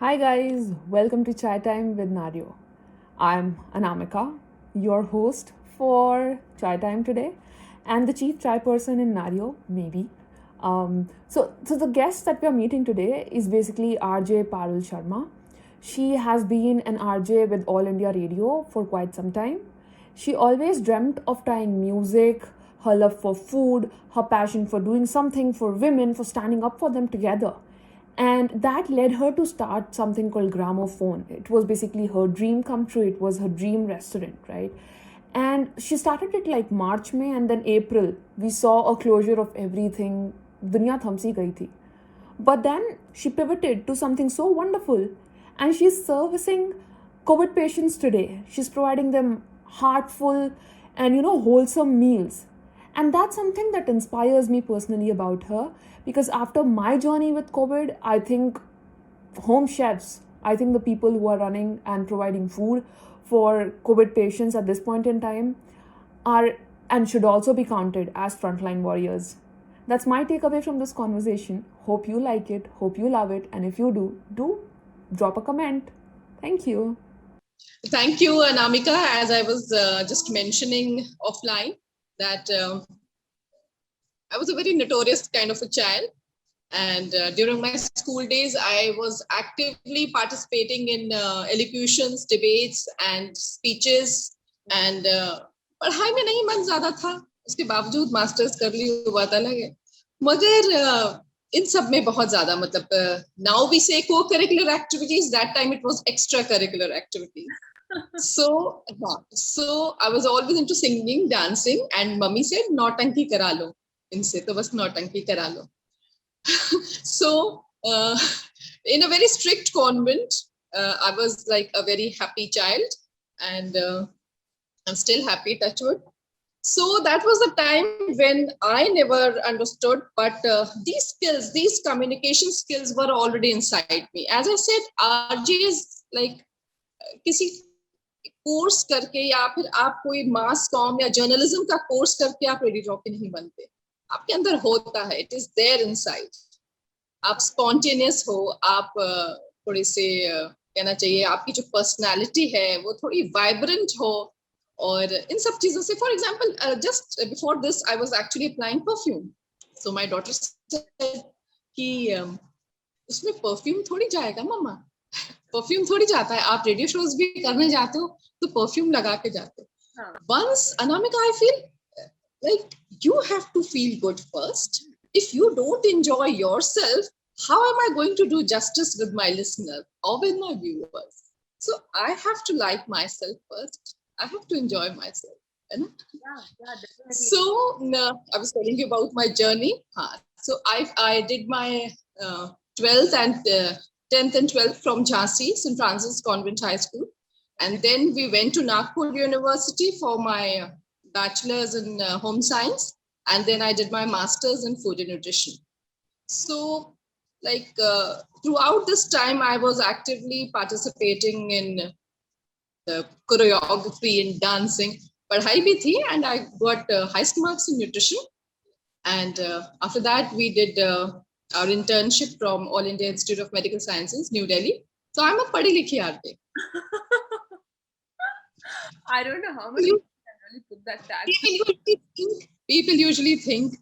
Hi guys, welcome to Chai Time with Nario. I'm Anamika, your host for Chai Time today, and the chief chai person in Nario, maybe. So the guest that we are meeting today is basically RJ Parul Sharma. She has been an RJ with All India Radio for quite some time. She always dreamt of trying music, her love for food, her passion for doing something for women, for standing up for them together. And that led her to start something called Gramophone. It was basically her dream come true. It was her dream restaurant, right? And she started it like March, May, and then April. We saw a closure of everything. Dunya thamsi gayi thi. But then she pivoted to something so wonderful, and she's servicing COVID patients today. She's providing them heartful and wholesome meals. And that's something that inspires me personally about her, because after my journey with COVID, I think home chefs, I think the people who are running and providing food for COVID patients at this point in time are and should also be counted as frontline warriors. That's my takeaway from this conversation. Hope you like it, hope you love it, and if you do drop a comment. Thank you. Thank you, Anamika. As I was just mentioning offline, that I was a very notorious kind of a child. And during my school days, I was actively participating in elocutions, debates, and speeches. And पढ़ाई में नहीं मन ज्यादा था, उसके बावजूद masters कर ली, हुआ था लगे, मगर इन सब में बहुत ज्यादा मतलब now we say co-curricular activities, that time it was extracurricular activities. So I was always into singing, dancing, and mummy said नौटंकी करा लो, इनसे तो बस नौटंकी करा लो. So in a very strict convent, I was like a very happy child, and I'm still happy, touch wood. So that was the time when I never understood, but these skills, these communication skills were already inside me. As I said, RJ is like किसी course करके या फिर आप कोई मास com या journalism का course करके आप रेडियो जॉकी नहीं बनते, आपके अंदर होता है, इट इज देयर इनसाइड. आप स्पॉन्टेनियस हो, आप थोड़े से कहना चाहिए आपकी जो पर्सनालिटी है वो थोड़ी वाइब्रेंट हो, और इन सब चीजों से. For example, just before this I was actually applying perfume. So my daughter said कि उसमें परफ्यूम थोड़ी जाएगा मम्मा, परफ्यूम थोड़ी जाता है, आप रेडियो शोज भी करने जाते हो तो परफ्यूम लगा के जाते हो. Once Anamika, I feel like you have to feel good first. If you don't enjoy yourself, how am I going to do justice with my listener or with my viewers? So I have to like myself first. I have to enjoy myself. Definitely. So I was telling you about my journey. So I did my 12th and 10th and 12th from Jhansi St. Francis Convent High School, and then we went to Nagpur University for my bachelor's in home science, and then I did my master's in food and nutrition. So like throughout this time I was actively participating in the choreography and dancing. Padhai bhi thi, and I got highest marks in nutrition. And after that we did our internship from All India Institute of Medical Sciences, New Delhi. So I'm a padhi likhi aarti. I don't know how many people really put that tag. People usually think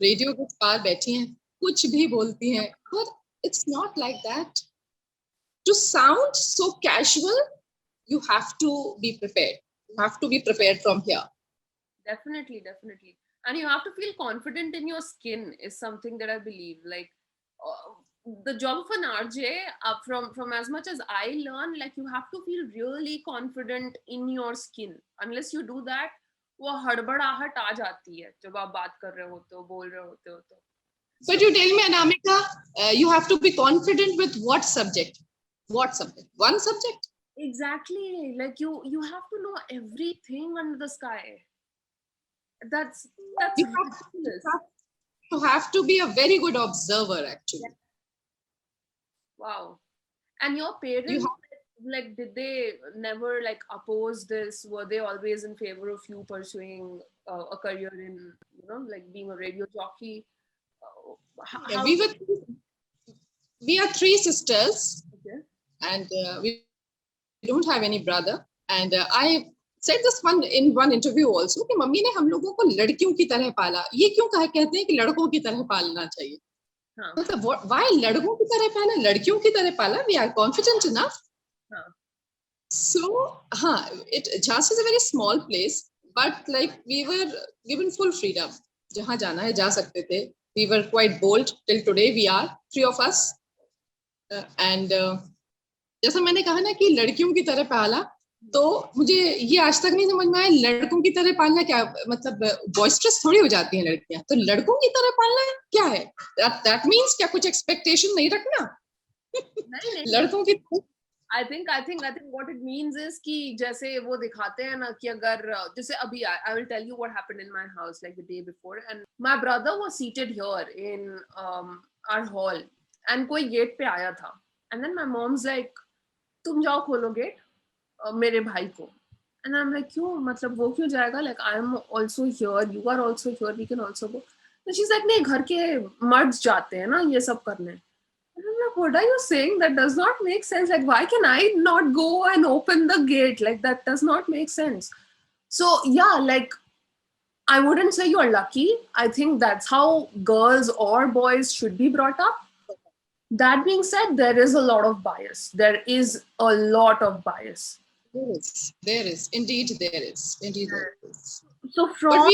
radio के पार बैठी हैं, कुछ भी बोलती हैं, but it's not like that. To sound so casual, you have to be prepared. You have to be prepared from here. Definitely. And you have to feel confident in your skin is something that I believe. Like the job of an RJ, from as much as I learn, like you have to feel really confident in your skin. Unless you do that, वो हड़बड़ाहट आ जाती है जब आप बात कर रहे होते हो, बोल रहे होते हो तो. But you tell me, Anamika, you have to be confident with what subject? What subject? One subject? Exactly. Like you have to know everything under the sky. That's you have to be a very good observer, actually. Wow. And your parents, like, did they never like oppose this? Were they always in favor of you pursuing a career in, like being a radio jockey? We are three sisters. Okay. and we don't have any brother. And I said this one in one interview also कि mummy ने हम लोगों को लड़कियों की तरह पाला. ये क्यों कहते हैं कि लड़कों की तरह पालना चाहिए? हाँ. मतलब why लड़कों की तरह पाला, लड़कियों की तरह पाला? We are confident enough. हाँ. So, Jhansi is a very small place, but like we were given full freedom. जहाँ जाना है जा सकते थे. We were quite bold till today. We are 3 of us, and जैसा मैंने कहा ना कि लड़कियों की तरह पाला, तो मुझे ये आज तक नहीं समझ में आया लड़कों की तरह पालना क्या मतलब. बॉयस्ट्रस थोड़ी हो जाती हैं लड़कियां, तो लड़कों की तरह पालना क्या है? That means क्या कुछ एक्सपेक्टेशन नहीं रखना? नहीं. लड़कों की I think what it means is कि जैसे वो दिखाते हैं ना कि अगर जैसे अभी I will tell you what happened in my house like the day before, and my brother was seated here in our hall and कोई गेट पे आया था, and then my mom's like तुम जाओ खोलो गेट मेरे भाई को, and I'm like क्यों, मतलब वो क्यों जाएगा, like I am also here, you are also here, we can also go. तो she's like नहीं घर के मर्द जाते हैं ना ये सब करने. And I'm like, what are you saying? That does not make sense. Like, why can I not go and open the gate? Like, that does not make sense. So, yeah, like, I wouldn't say you're lucky. I think that's how girls or boys should be brought up. That being said, there is a lot of bias. There is a lot of bias. There is. Indeed, there is. Indeed, there is. So, from.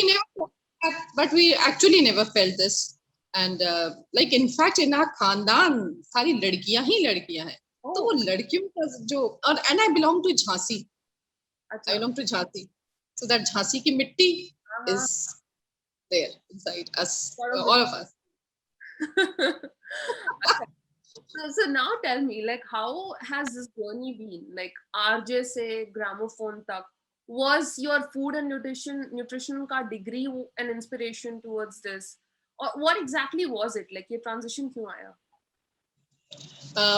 But we actually never felt this. And like in fact in our खानदान सारी लड़कियां ही लड़कियां हैं. तो वो लड़कियों का जो और and I belong to Jhansi. I belong to Jhansi. So that Jhansi की मिट्टी is there inside us, all of us. So now tell me, like, how has this journey been? Like RJ से gramophone तक, was your food and nutrition का degree an inspiration towards this? Or what exactly was it? Like ये transition क्यों आया?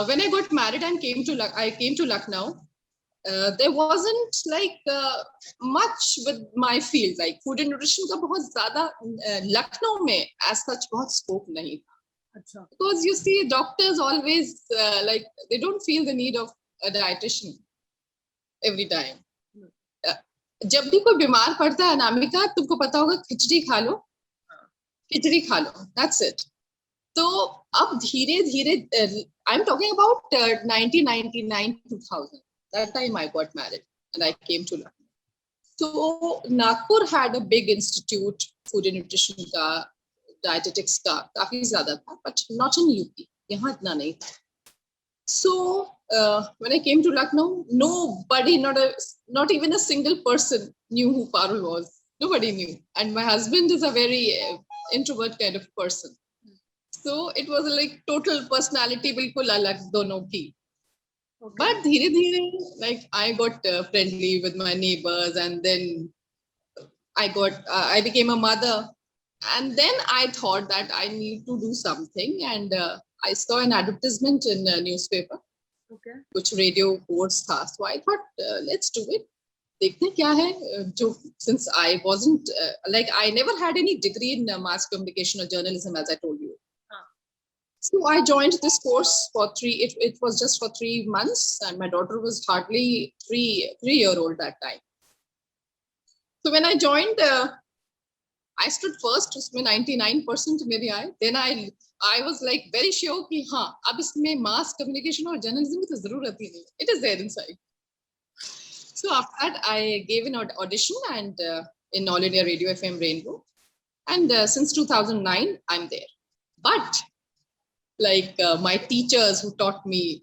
When I got married and came to Lucknow, there wasn't like much with my field. Like food and nutrition का बहुत ज़्यादा Lucknow में as such बहुत scope नहीं था. अच्छा. Because you see, doctors always like they don't feel the need of a dietitian every time. जब भी कोई बीमार पड़ता है अनामिका, तुमको पता होगा खिचड़ी खा लो. That's it. तो अब धीरे धीरे I'm talking about 1999 2000. That time I got married and I came to Lucknow. So Nagpur had a big institute, food and nutrition का, dietetics का काफी ज़्यादा था, but not in UP. यहाँ इतना नहीं था. So when I came to Lucknow, nobody, not even a single person knew who Parul was. Nobody knew. And my husband is a very introvert kind of person. So it was like total personality बिल्कुल अलग दोनों की. Okay. But धीरे धीरे like I got friendly with my neighbors, and then I became a mother, and then I thought that I need to do something, and I saw an advertisement in a newspaper, okay, which radio course था. So I thought let's do it. देखते क्या है जो, since I wasn't like I never had any degree in mass communication or journalism, as I told you. So I joined this course for it was just for 3 months, and my daughter was hardly 3-year-old that time. So when I joined, I stood first, उसमें 99% मेरे आए. Then I was like very sure कि हाँ अब इसमें mass communication और journalism की तो जरूरत ही नहीं. It is there inside. So after that, I gave an audition and in All India Radio FM Rainbow, and since 2009 I'm there. But like my teachers who taught me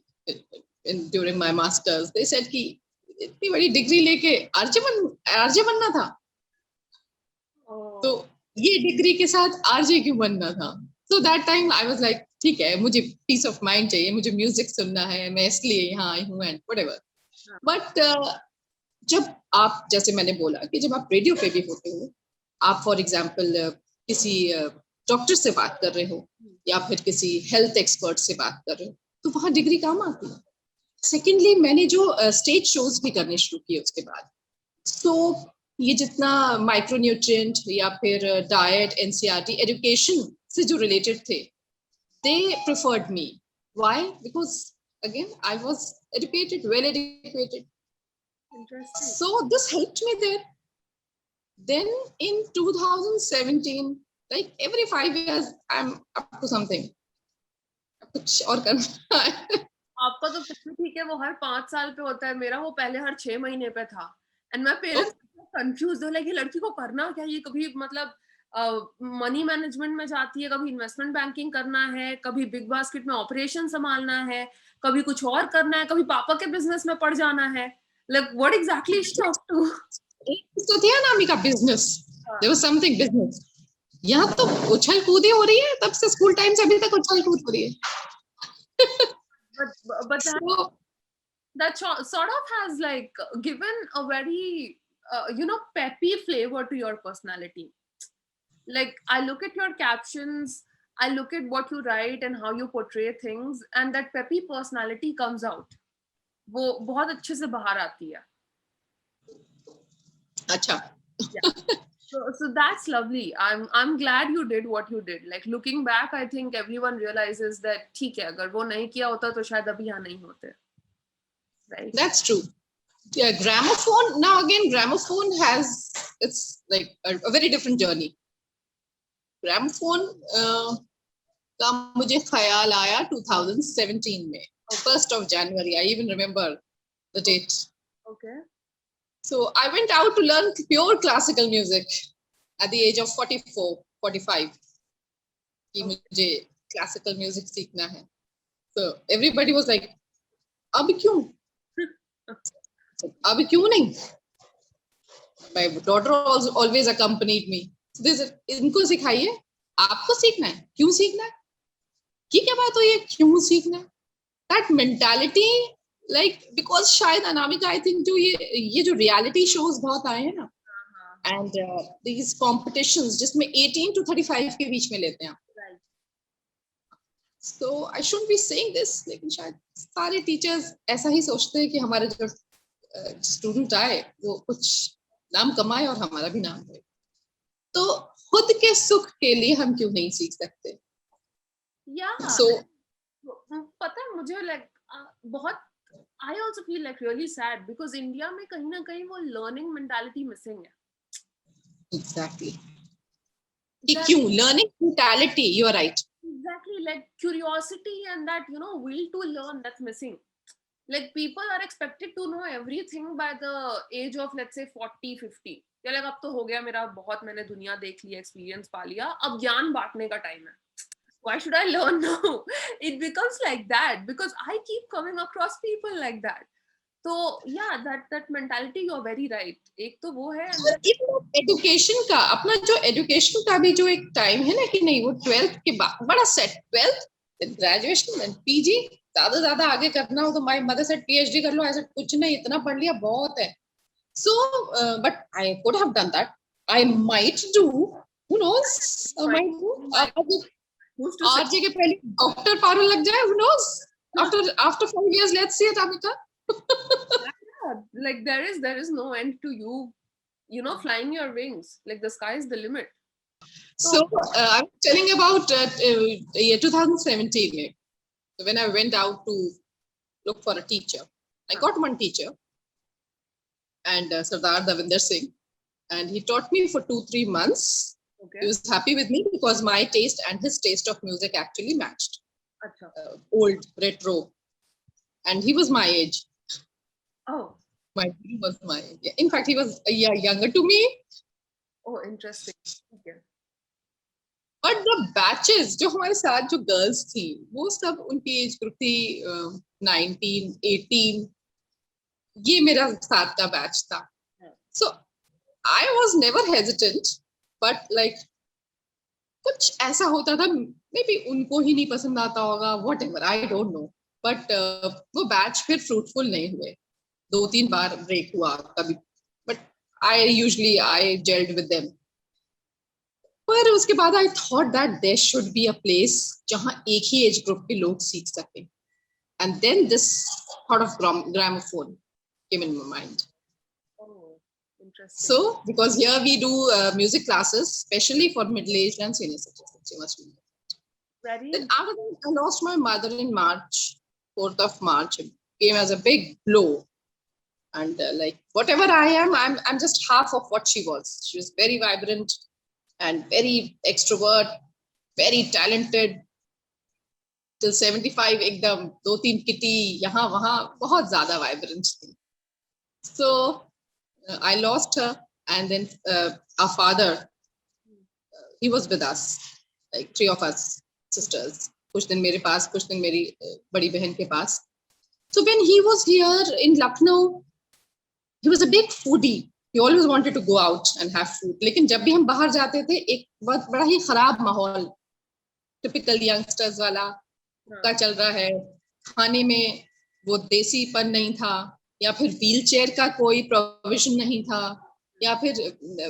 during my masters, they said कि इतनी बड़ी degree लेके RJ बनना था. तो ये degree के साथ आरजे क्यों बनना था? So that time I was like ठीक है, मुझे peace of mind चाहिए, मुझे म्यूजिक सुनना है, मैं इसलिए यहाँ आई हूँ and whatever. But जब आप, जैसे मैंने बोला कि जब आप रेडियो पे भी होते हो, आप फॉर एग्जाम्पल किसी डॉक्टर से बात कर रहे हो या फिर किसी हेल्थ एक्सपर्ट से बात कर रहे हो, तो वहाँ डिग्री काम आती है. सेकेंडली मैंने जो स्टेज शोज भी करने शुरू किए उसके बाद, तो ये जितना माइक्रोन्यूट्रिएंट या फिर डाइट, एनसीईआरटी, एजुकेशन से जो रिलेटेड थे, they preferred me. Why? Because Again, I was educated, well educated. Interesting. So this helped me there. Then in 2017, like every 5 years, I'm up to something. कुछ और करना है. आपका तो फिर भी ठीक है, वो हर 5 साल पे होता है, मेरा वो पहले हर 6 महीने पे था. एंड माय पेरेंट्स कंफ्यूज्ड थे, लाइक ये लड़की को करना क्या, ये कभी मतलब मनी मैनेजमेंट में जाती है, कभी इन्वेस्टमेंट बैंकिंग करना है, कभी बिग बास्केट में ऑपरेशन संभालना है, कभी कुछ और करना है, कभी पापा के बिजनेस में पड़ जाना है. Like what exactly is to तो थी Anamika business. There was something business. यहाँ तो उछल कूदी हो रही है, तब से स्कूल टाइम से अभी तक उछल कूद हो रही है. but So, that sort of has like given a very peppy flavor to your personality. Like I look at your captions, I look at what you write and how you portray things, and that peppy personality comes out. वो बहुत अच्छे से बाहर आती है. अच्छा. So that's lovely. I'm glad you did what you did. Like looking back, I think everyone realizes that ठीक है, अगर वो नहीं किया होता तो शायद अभी यहाँ नहीं होते. Right? That's true. Yeah, gramophone. Now again, gramophone has, it's like a very different journey. Gramophone का मुझे ख्याल आया 2017 में, 1st of January. I even remember the date. Okay. So I went out to learn pure classical music at the age of 44, 45. कि मुझे classical music सीखना है. So everybody was like, अब क्यों? अब क्यों नहीं? My daughter also always accompanied me. So this इनको सिखाइए, आपको सीखना है, क्यों सीखना है? की क्या बात हुई है, क्यों सीखना है? That mentality, like, because शायद अनामिका, I think जो ये जो reality shows बहुत आए हैं ना, and these competitions जिसमें 18 to 35 के बीच में लेते हैं. Right. So I shouldn't be saying this, लेकिन शायद सारे teachers ऐसा ही सोचते हैं कि हमारे जो स्टूडेंट आए वो कुछ नाम कमाए और हमारा भी नाम हो. तो खुद के सुख के लिए हम क्यों नहीं सीख सकते? Yeah. So पता है मुझे like बहुत I also feel like really sad because India में कहीं ना कहीं वो learning mentality missing है. exactly. कि क्यों learning mentality, you are right. Exactly, like curiosity and that will to learn, that's missing. Like people are expected to know everything by the age of let's say 40 50. या like अब तो हो गया मेरा बहुत, मैंने दुनिया देख ली, एक्सपीरियंस पा लिया, अब ज्ञान बांटने का टाइम है. Why should I learn now? It becomes like that because I keep coming across people like that. So yeah, that mentality, you're very right. एक तो वो है एजुकेशन का अपना जो एजुकेशन का भी जो एक टाइम है ना कि नहीं, वो 12th के बाद बड़ा set, 12th graduation and PG, ज्यादा आगे करना हो तो माय मदर सेड पीएचडी कर लो. ऐसा कुछ नहीं, इतना पढ़ लिया बहुत है. So but I could have done that. I might do, who knows, I might do. RJ के पहले डॉक्टर पारो लग जाए, who knows, after 5 years, let's see it, Amika. Yeah, like there is no end to you flying your wings, like the sky is the limit. So I'm telling about year 2017 when I went out to look for a teacher. I got one teacher, and Sardar Davinder Singh, and he taught me for 2-3 months. Okay. He was happy with me because my taste and his taste of music actually matched. Achha. Old, retro, and he was my age. Oh. He was my age. In fact, he was a year younger to me. Oh, interesting. Okay. But the batches जो हमारे साथ जो girls थी, वो सब उनकी age group थी 19, 18. ये मेरा साथ का बैच था. So I was never hesitant, but like कुछ ऐसा होता था, maybe उनको ही नहीं पसंद आता होगा, whatever, I don't know. But वो बैच फिर fruitful नहीं हुए. 2-3 बार ब्रेक हुआ कभी, but I gelled with them. पर उसके बाद I thought that there should be a place जहाँ एक ही एज ग्रुप के लोग सीख सकें. And then this thought of gramophone came in my mind. Oh, interesting. So because here we do music classes, especially for middle-aged and senior citizens, you must know. Very. Then after that, I lost my mother in March 4th of March came as a big blow. And like whatever I am, I'm just half of what she was. She was very vibrant and very extrovert, very talented. Till 75 एकदम 2-3 kitty यहाँ वहाँ बहुत ज़्यादा vibrant थी. So I lost her, and then our father, he was with us, like 3 of us sisters. कुछ दिन मेरे पास, कुछ दिन मेरी बड़ी बहन के पास. So when he was here in Lucknow, he was a big foodie. He always wanted to go out and have food. लेकिन जब भी हम बाहर जाते थे, एक बहुत बड़ा ही खराब माहौल, typical youngsters वाला का चल रहा है. खाने में वो देसीपन नहीं था, या फिर व्हील चेयर का कोई प्रोविजन नहीं था, या फिर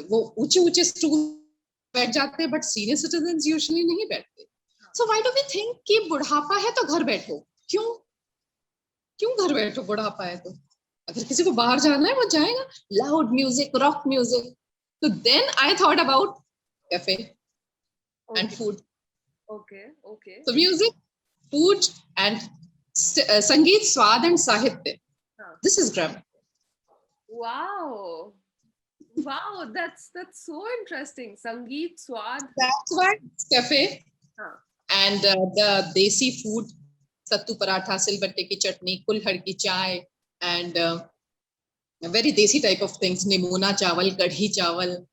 वो ऊंचे ऊंचे स्टूल बैठ जाते, बट सीनियर सिटीजन्स यूजुअली नहीं बैठते. So why do we think कि बुढ़ापा है तो घर बैठो? क्यों घर बैठो? बुढ़ापा है तो अगर किसी को बाहर जाना है वो जाएगा. Loud music, rock music. So then I thought about cafe and food. Okay. So music, food, and Sangeet, Swad, and Sahitya. This is grammar. Wow, that's so interesting. Sangeet, Swad. That's why it's cafe. And the desi food, sattu paratha, silbatte ki chutney, kulhad ki chai, and very desi type of things. Nimona chawal, kadhi chawal,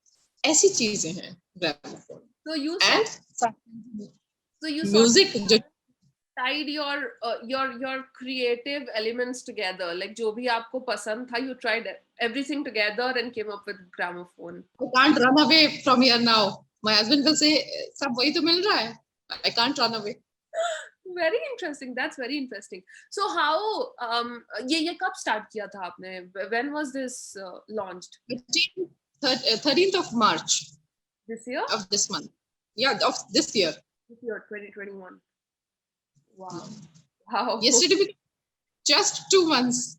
ऐसी चीजें हैं gramophone. So you music tied your creative elements together, like जो भी आपको पसंद था, you tried everything together and came up with gramophone. I can't run away from here now. My husband will say सब वही तो मिल रहा है. I can't run away. Very interesting. That's very interesting. So how ये कब start किया था आपने? When was this launched? 13th of March. This year? Of this month. Yeah, of this year. This year, 2021. Wow. Yesterday, just 2 months.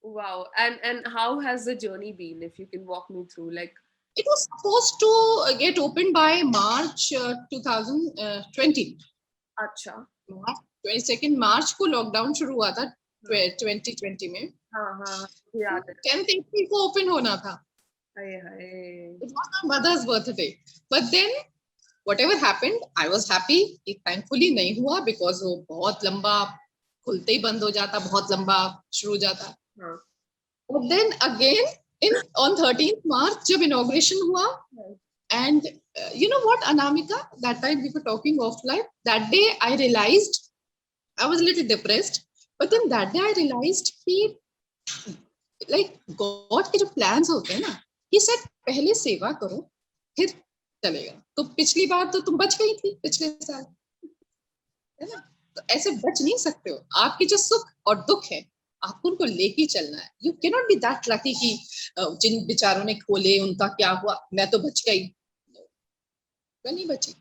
Wow. And how has the journey been? If you can walk me through, like. It was supposed to get opened by March 2020. अच्छा. 22nd March को lockdown शुरू हुआ था 2020 में. हाँ याद है. 10th April को open होना था. It was my mother's birthday. But then whatever happened, I was happy. It thankfully नहीं हुआ because वो बहुत लंबा खुलते ही बंद हो जाता, बहुत लंबा शुरू हो जाता. But then again on 13th March जब inauguration हुआ, and you know what, Anamika, that time we were talking offline. That day I realized I was a little depressed, but then that day I realized कि like God के जो plans होते हैं ना, He said पहले सेवा करो फिर चलेगा. तो पिछली बार तो तुम बच गई थी पिछले साल, है ना? तो ऐसे बच नहीं सकते हो. आपके जो सुख और दुख है आपको उनको लेके चलना है. You cannot be that lucky कि जिन बेचारों ने खोले उनका क्या हुआ, मैं तो बच गई. मैं नहीं बची.